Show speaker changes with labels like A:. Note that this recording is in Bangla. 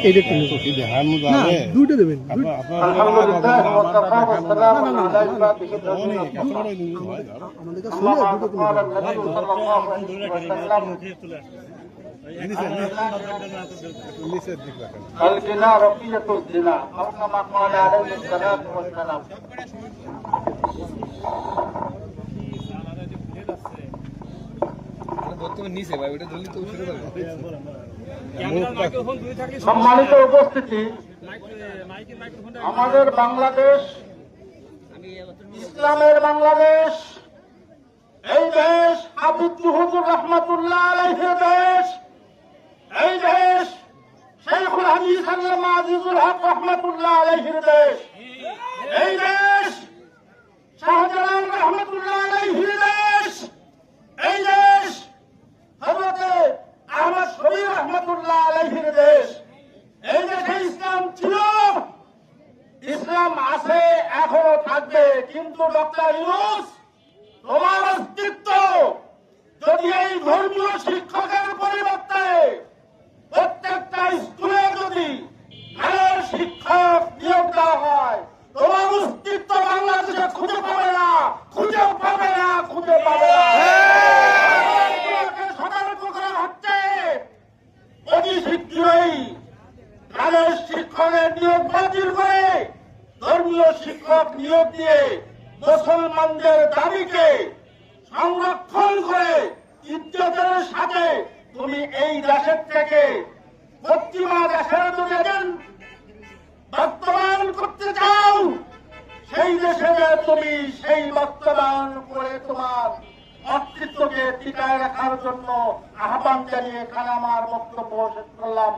A: এইটা না দুটো দেবেন আমাদের কাছে
B: الجنا رقية الزنا أو كما قال عليه الصلاة والسلام সম্মানিত উপস্থিতি, আমাদের বাংলাদেশ ইসলামের বাংলাদেশ, এই দেশ হাফিজ হুজুর রহমাতুল্লাহ আলাইহির দেশ, এই দেশ শেখুল হাদিস আল্লামা আজিজুল হক রহমাতুল্লাহ আলাইহির দেশ, এই দেশ শাহজালাল রহমাতুল্লাহ আলাইহির দেশ, এই দেশ হযরতে আহমদ শরীফ রহমাতুল্লাহ আলাইহির দেশ। এই দেশে ইসলাম ছিল, ইসলাম আছে, এখনো থাকবে। কিন্তু ডক্টর ইউনূস, তোমার অস্তিত্ব যদি এই ধর্মীয় শিক্ষকের পরিবর্তে প্রত্যেকটা স্কুলে যদি ভালো শিক্ষক নিয়োগ দেওয়া হয়, তোমার অস্তিত্ব বাংলাদেশে খুঁজে পাবে না, খুঁজে পাবে না, খুঁজে পাবে না। সতর্ক করা হচ্ছে অতি শীঘ্রই তাদের শিক্ষকের নিয়োগ বাতিল করে ধর্মীয় শিক্ষক নিয়োগ দিয়ে মুসলমানদের দাবিকে সংরক্ষণ করে ইজ্জতের সাথে তুমি এই দেশের থেকে পশ্চিমা দেশের যদি বর্তমান করতে চাও, সেই দেশে তুমি সেই বর্তমান করে তোমার অস্তিত্বকে টিকায় রাখার জন্য আহ্বান জানিয়ে কালামার বক্তব্য শেষ করলাম।